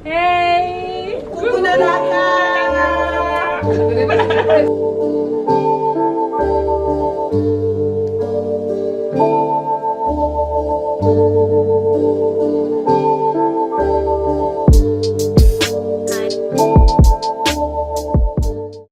Hey! Coucou Nanaka!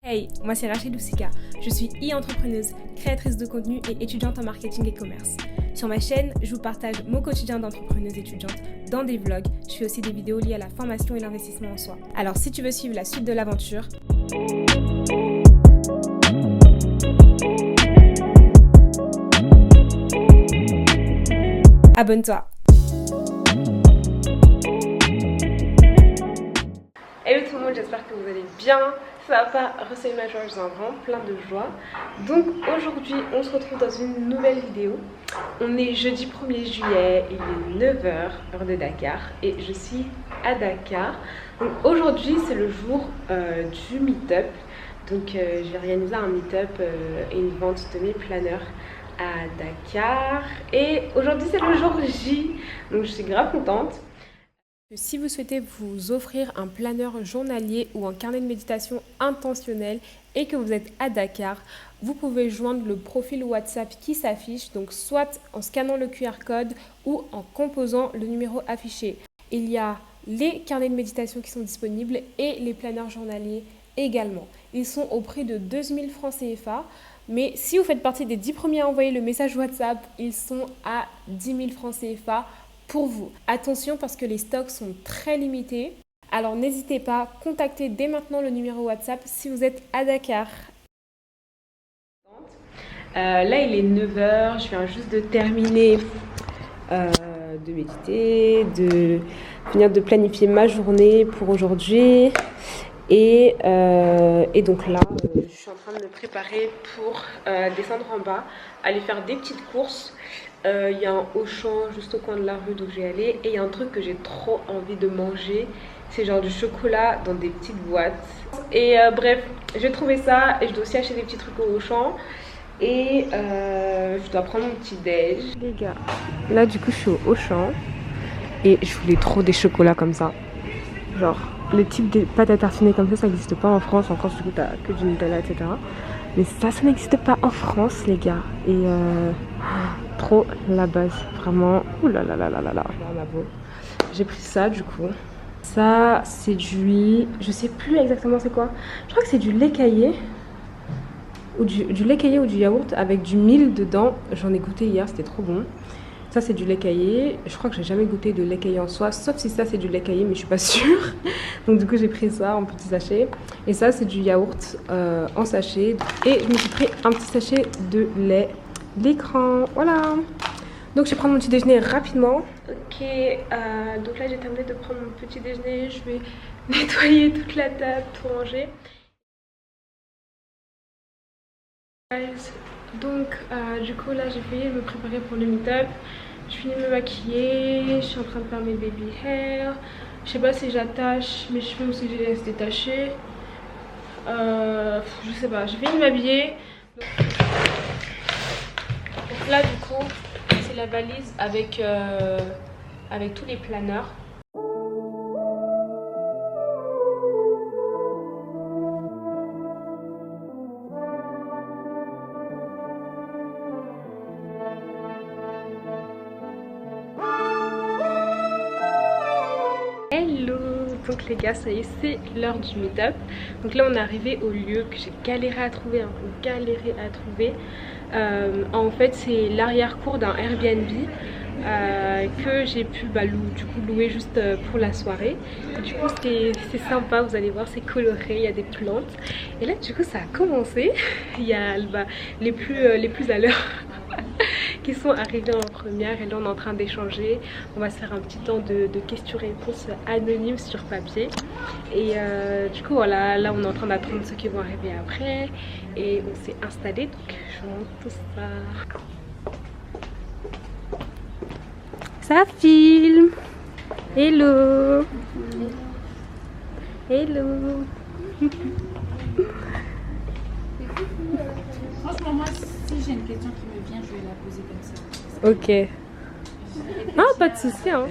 Hey, moi c'est Rachel Oussika. Je suis e-entrepreneuse, créatrice de contenu et étudiante en marketing et commerce. Sur ma chaîne, je vous partage mon quotidien d'entrepreneuse étudiante dans des vlogs. Je fais aussi des vidéos liées à la formation et l'investissement en soi. Alors si tu veux suivre la suite de l'aventure, abonne-toi. Hello tout le monde, j'espère que vous allez bien. Ça va pas recevoir ma joie, je suis vraiment plein de joie. Donc aujourd'hui, on se retrouve dans une nouvelle vidéo. On est jeudi 1er juillet, il est 9h, heure de Dakar, et je suis à Dakar. Donc aujourd'hui, c'est le jour du meet-up. Donc j'ai réalisé un meet-up et une vente de mes planeurs à Dakar. Et aujourd'hui, c'est le jour J, donc je suis grave contente. Si vous souhaitez vous offrir un planeur journalier ou un carnet de méditation intentionnel et que vous êtes à Dakar, vous pouvez joindre le profil WhatsApp qui s'affiche, donc soit en scannant le QR code ou en composant le numéro affiché. Il y a les carnets de méditation qui sont disponibles et les planeurs journaliers également. Ils sont au prix de 2000 francs CFA, mais si vous faites partie des 10 premiers à envoyer le message WhatsApp, ils sont à 10 000 francs CFA. Pour vous. Attention parce que les stocks sont très limités. Alors n'hésitez pas, contactez dès maintenant le numéro WhatsApp si vous êtes à Dakar. Là il est 9h, je viens juste de terminer de méditer, de finir de planifier ma journée pour aujourd'hui. Et donc là, je suis en train de me préparer pour descendre en bas, aller faire des petites courses. Il y a un Auchan juste au coin de la rue d'où je vais aller. Et il y a un truc que j'ai trop envie de manger. C'est genre du chocolat dans des petites boîtes. Et bref, j'ai trouvé ça et je dois aussi acheter des petits trucs au Auchan. Et je dois prendre mon petit déj. Les gars, là du coup je suis au Auchan. Et je voulais trop des chocolats comme ça. Genre, le type de pâte à tartiner comme ça n'existe pas en France. En France, du coup, t'as que du Nutella, etc. Mais ça n'existe pas en France, les gars. Et trop la base, vraiment. Ouh là là là là là là. J'ai pris ça, du coup. Ça, c'est du... Je sais plus exactement c'est quoi. Je crois que c'est du lait caillé. Ou du lait caillé ou du yaourt avec du mil dedans. J'en ai goûté hier, c'était trop bon. Ça c'est du lait caillé, je crois que j'ai jamais goûté de lait caillé en soi, sauf si ça c'est du lait caillé mais je suis pas sûre. Donc du coup j'ai pris ça en petit sachet. Et ça c'est du yaourt en sachet. Et je me suis pris un petit sachet de lait d'écran, voilà. Donc je vais prendre mon petit déjeuner rapidement. Ok, donc là j'ai terminé de prendre mon petit déjeuner, je vais nettoyer toute la table pour manger. Donc du coup là j'ai fini de me préparer pour le meet-up. Je finis de me maquiller, je suis en train de faire mes baby hair. Je sais pas si j'attache mes cheveux ou si je les laisse détacher. Je sais pas, j'ai fini de m'habiller. Donc là du coup c'est la valise avec tous les planeurs. Hello! Donc les gars, ça y est, c'est l'heure du meet-up. Donc là on est arrivé au lieu que j'ai galéré à trouver, en fait c'est l'arrière-cour d'un Airbnb que j'ai pu louer juste pour la soirée. Et du coup c'est sympa, vous allez voir, c'est coloré, il y a des plantes. Et là du coup ça a commencé, il y a les plus à l'heure qui sont arrivés en première et là on est en train d'échanger. On va se faire un petit temps de questions-réponses anonymes sur papier et du coup voilà, là on est en train d'attendre ceux qui vont arriver après et on s'est installé, donc je vous montre tout ça. Ça filme. Hello. Hello. Franchement, moi, si j'ai une question qui me vient, je vais la poser comme ça. Ok. Ah, pas de souci, hein.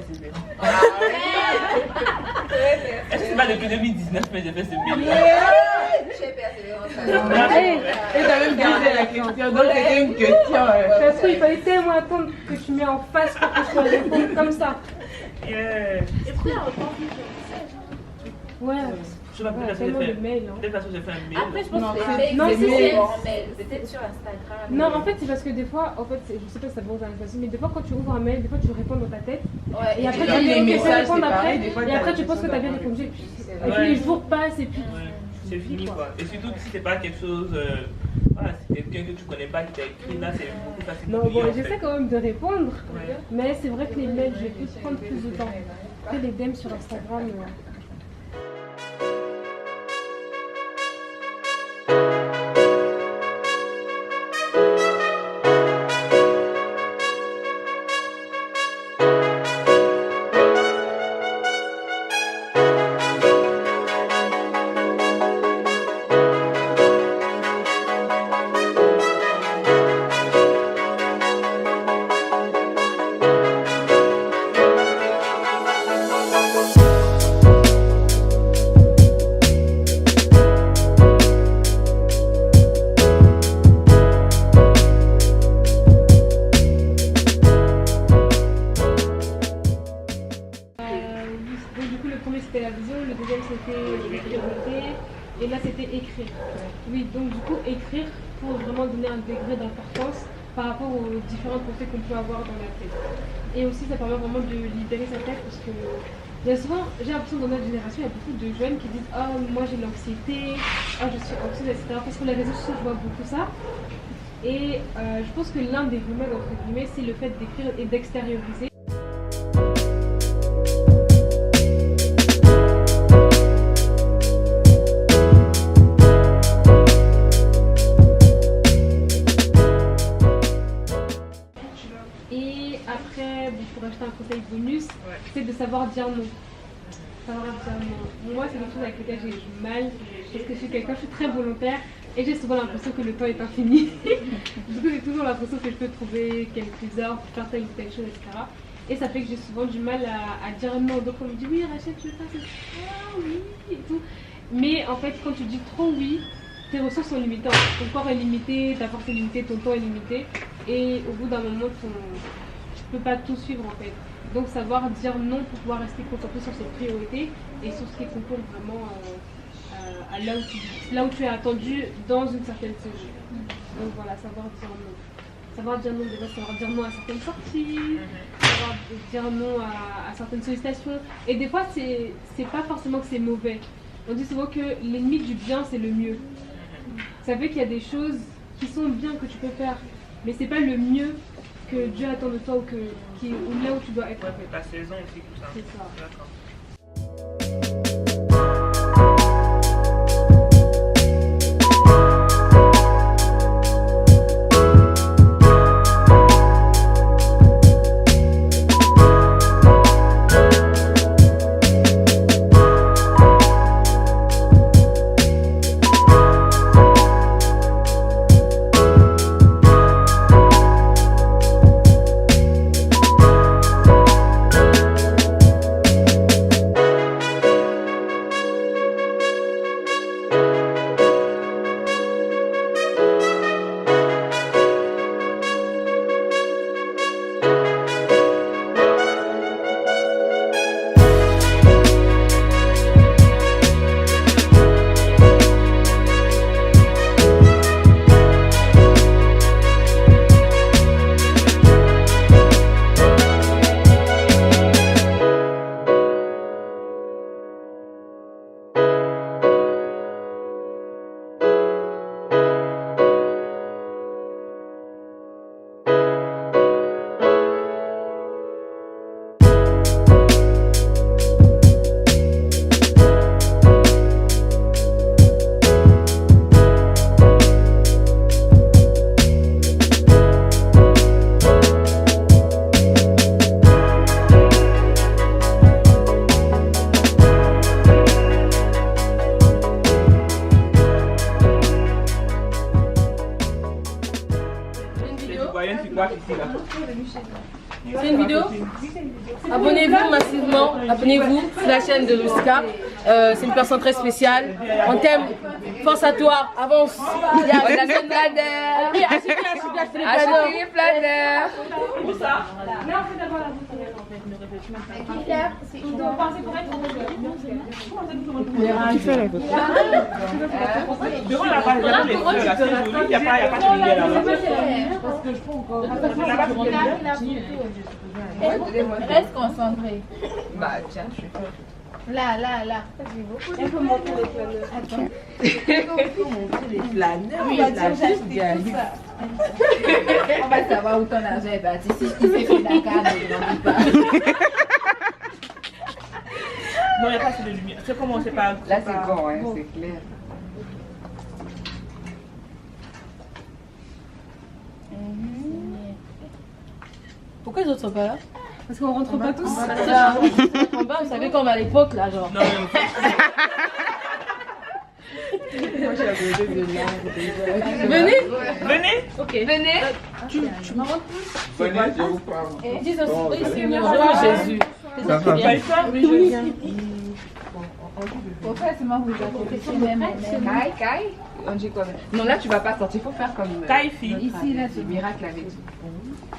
pas depuis 2019, mais j'ai fait ce mail. J'ai persévérance. Et t'as même gardé la question, donc c'était une question. Parce qu'il fallait tellement attendre que tu mets en face pour que je te réponde comme ça. Yeah. Et pourquoi on reprend plus le message? Ouais, Je sais pas, peut-être tellement de parce mails. Hein. que j'ai fait un mail. Après, je pense Non, que non, c'est c'est- en mail. Peut-être sur Instagram. Non, en fait, c'est parce que des fois, en fait, je sais pas si ça vous arrive aussi, mais des fois, quand tu ouvres un mail, des fois, tu réponds dans ta tête. Ouais, Et après, puis tu dis, les ok, je vais messages, répondre c'est après. pareil, des fois, Et t'as après, tu l'impression penses que t'as bien d'avoir répondu. Et puis, Ouais. les jours passent et puis. Ouais, c'est fini quoi. Et surtout si c'est pas quelque chose. Voilà, c'est quelqu'un que tu connais pas qui t'a écrit, là c'est beaucoup plus facile. Non, d'oublier, bon, en fait. j'essaie quand même de répondre. Ouais. Mais c'est vrai que les mails, je vais plus prendre plus de temps. Après, les DM sur Instagram. Donc du coup le premier c'était la vision, le deuxième c'était les priorités et là c'était écrire. Oui, donc du coup écrire pour vraiment donner un degré d'importance par rapport aux différentes pensées qu'on peut avoir dans la tête. Et aussi ça permet vraiment de libérer sa tête parce que il y a souvent, j'ai l'impression dans notre génération, il y a beaucoup de jeunes qui disent oh moi j'ai l'anxiété, oh je suis anxieuse, etc. Parce que les réseaux sociaux je vois beaucoup ça. Et je pense que l'un des remèdes entre guillemets c'est le fait d'écrire et d'extérioriser. Et après, bon, pour acheter un conseil bonus, c'est de savoir dire non. Savoir dire non. Moi, c'est quelque chose avec lequel j'ai du mal. Parce que je suis quelqu'un, je suis très volontaire et j'ai souvent l'impression que le temps est infini. Du coup, j'ai toujours l'impression que je peux trouver quelques heures pour faire telle ou telle chose, etc. Et ça fait que j'ai souvent du mal à dire non. Donc, on me dit oui, Rachel, tu veux faire ça? Ah oui, et tout. Mais en fait, quand tu dis trop oui, tes ressources sont limitées. Ton corps est limité, ta force est limitée, ton temps est limité. Et au bout d'un moment, tu peux pas tout suivre en fait. Donc savoir dire non pour pouvoir rester concentré sur ses priorités et sur ce qui concourt vraiment à là où tu es attendu dans une certaine saison. Donc voilà, savoir dire non. Savoir dire non, déjà savoir dire non à certaines sorties, savoir dire non à certaines sollicitations. Et des fois, c'est pas forcément que c'est mauvais. On dit souvent que l'ennemi du bien, c'est le mieux. Ça fait qu'il y a des choses qui sont bien que tu peux faire, mais c'est pas le mieux que Dieu attend de toi ou là où tu dois être. Ouais, mais ta saison aussi, tout ça. C'est ça. D'accord. C'est une vidéo? Abonnez-vous massivement, abonnez-vous sur la chaîne de Louska. C'est une personne très spéciale. On t'aime. Force à toi, avance. Il y a la zone planeur. Oui, achetez les planeurs. Où ça? Devant la page, il y a les fleurs, là, c'est joli. Il n'y a pas de lumière là-bas. Reste concentré. Bah, tiens, je suis pas. Là. On peut montrer les planeurs. Les planeurs, Oui, on va dire juste on va savoir où ton argent est parti. Si il s'est fait Dakar, ne demande pas. Non, il n'y a pas assez de lumière. C'est comment c'est pas. Là, c'est bon, ouais, c'est clair. Pourquoi les autres sont pas là? Parce qu'on rentre pas tous. En bas, vous savez comme à l'époque là, genre. Non, mais Venez. venez. Ok. Venez. Venez, je vous parle. Jesus, Oh, oui, vous allez Seigneur Jésus. Ça va. Pas ça? Oui, je viens. Faut faire seulement vous Kai, Kai. On dit quoi? Non, là, tu vas pas sortir. Faut faire comme. Kaifi. Ici, là, c'est miracle avec tout.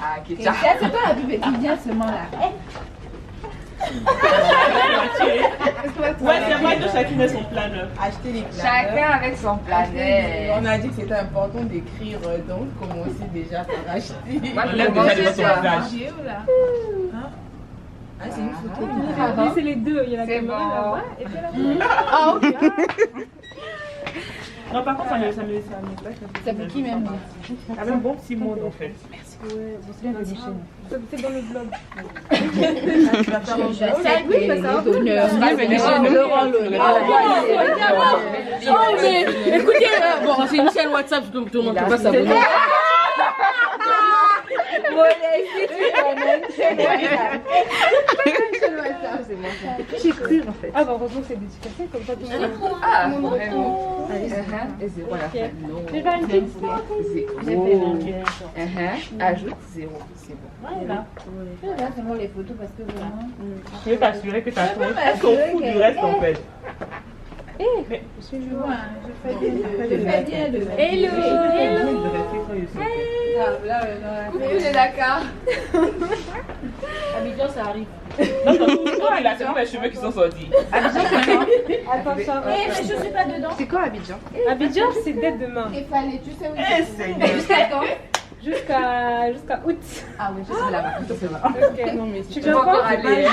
Ah, ok. C'est toi la plus petite, viens seulement là. Ouais, c'est vrai que chacune a son planeur. Acheter les planeurs. Chacun avec son planeur. On a dit que c'était important d'écrire, donc commencer déjà par acheter. Moi, On je lève commence déjà ce les soir. sondages. Ah, c'est une photo. Oui, c'est les deux. Il y a la C'est caméra bon. là-bas et puis la Ah, ok. Non, par contre, ça me C'est pour qui même? avait un bon petit monde en fait. c'est dans le blog. Oui, ça va. Bienvenue chez nous. Oh, mais écoutez, bon, c'est une chaîne WhatsApp, tout le monde peut pas s'abonner. Ah bah heureusement que c'est dédicacé comme ça tout le monde. Ah, vraiment. Et zéro à la fin. Non. Je vais faire une petite Ajoute zéro. C'est bon. Voilà. Là, seulement les photos parce que vraiment. Je vais t'assurer que tu as trouvé ton fou du reste en fait. Je vois, je fais bien de. Hello. Coucou les Dakar. Abidjan, ça arrive. Non, non, toi, il a seulement les cheveux qui sont sortis. Attention. Mais je suis pas dedans. C'est quoi Abidjan? Abidjan, c'est dès demain. Il fallait, tu sais où Eh, Seigneur. Jusqu'à quand? Jusqu'à août. Ah oui, je suis là-bas. Ça va. Ok. Non, mais Tu c'est viens Faut encore quand? aller.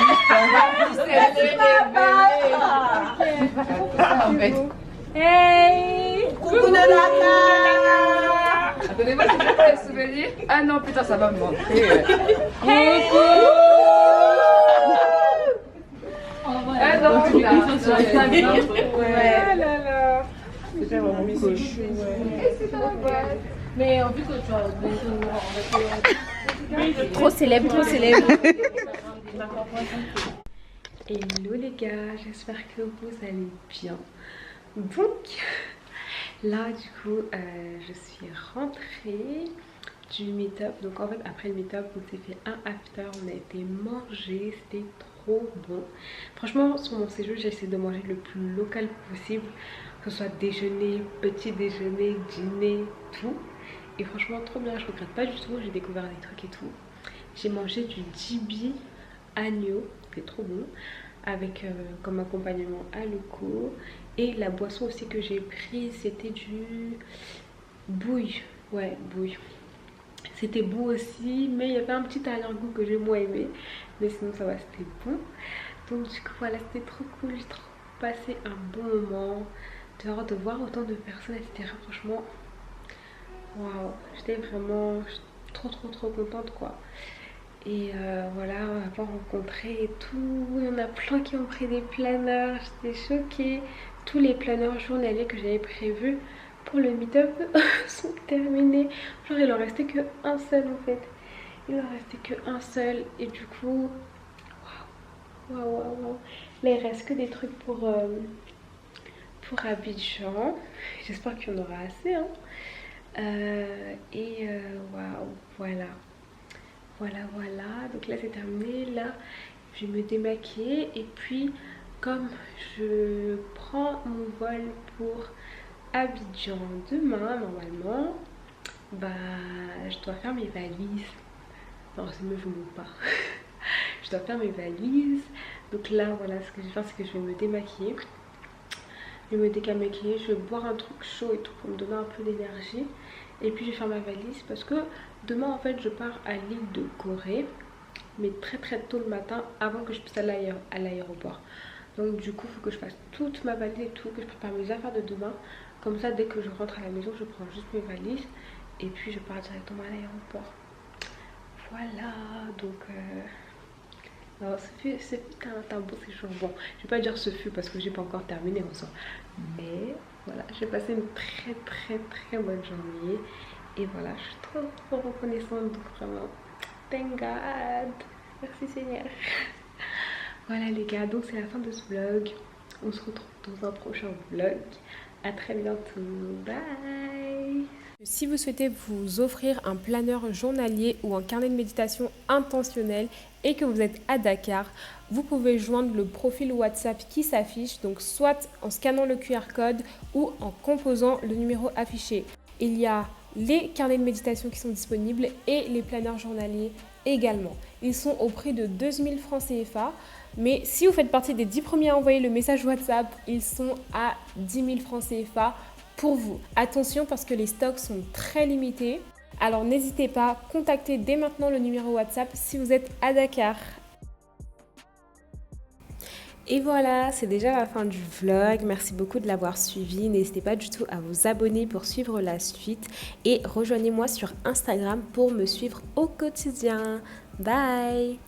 En fait. Hey. Coucou de Dakar. Attendez-moi, c'est pas les souvenirs. Ah non, putain, ça va me manquer. Ah non, putain. Ah là là. C'était vraiment cool. Mais vu que tu as Trop célèbre, trop célèbre. Hello les gars, j'espère que vous allez bien. Donc là du coup je suis rentrée du meet-up. Donc en fait après le meet-up on s'est fait un after, on a été manger, c'était trop bon. Franchement sur mon séjour j'ai essayé de manger le plus local possible, que ce soit déjeuner, petit déjeuner, dîner, tout. Et franchement trop bien, je regrette pas du tout, j'ai découvert des trucs et tout. J'ai mangé du jibi agneau, c'était trop bon, avec comme accompagnement aloco. Et la boisson aussi que j'ai prise c'était du bouille, ouais bouille. C'était bon aussi, mais il y avait un petit arrière-goût que j'ai moins aimé, mais sinon ça va, c'était bon. Donc du coup voilà, c'était trop cool, j'ai trop passé un bon moment, de voir autant de personnes etc. Franchement waouh, j'étais vraiment trop contente quoi. Et voilà, on va pas rencontrer et tout. Il y en a plein qui ont pris des planeurs, j'étais choquée. Tous les planeurs journaliers que j'avais prévus pour le meet-up sont terminés. Genre il en restait que un seul en fait. Il en restait que un seul et du coup waouh. Là il reste que des trucs pour Abidjan. J'espère qu'il y en aura assez hein. Waouh, voilà. Voilà, donc là c'est terminé. Là je vais me démaquiller et puis comme je prends mon vol pour Abidjan demain normalement, bah je dois faire mes valises. Non c'est mieux, je ne monte pas. Je dois faire mes valises. Donc là voilà, ce que je vais faire c'est que je vais me démaquiller. Je vais me démaquiller, je vais boire un truc chaud et tout pour me donner un peu d'énergie. Et puis je vais faire ma valise parce que demain en fait je pars à l'île de Gorée, mais très tôt le matin avant que je puisse aller à l'aéroport. Donc du coup il faut que je fasse toute ma valise et tout, que je prépare mes affaires de demain. Comme ça dès que je rentre à la maison je prends juste mes valises et puis je pars directement à l'aéroport. Voilà, donc alors ce fut un beau séjour. Bon, je vais pas dire ce fut parce que j'ai pas encore terminé en soi, mais voilà, j'ai passé une très bonne journée et voilà, je suis trop reconnaissante, donc vraiment thank God, merci Seigneur. Voilà les gars, donc c'est la fin de ce vlog. On se retrouve dans un prochain vlog. À très bientôt, bye. Si vous souhaitez vous offrir un planeur journalier ou un carnet de méditation intentionnel et que vous êtes à Dakar, vous pouvez joindre le profil WhatsApp qui s'affiche, donc soit en scannant le QR code ou en composant le numéro affiché. Il y a les carnets de méditation qui sont disponibles et les planeurs journaliers également. Ils sont au prix de 2000 francs CFA, mais si vous faites partie des 10 premiers à envoyer le message WhatsApp, ils sont à 10 000 francs CFA pour vous. Attention parce que les stocks sont très limités. Alors n'hésitez pas, contactez dès maintenant le numéro WhatsApp si vous êtes à Dakar. Et voilà, c'est déjà la fin du vlog. Merci beaucoup de l'avoir suivi. N'hésitez pas du tout à vous abonner pour suivre la suite. Et rejoignez-moi sur Instagram pour me suivre au quotidien. Bye!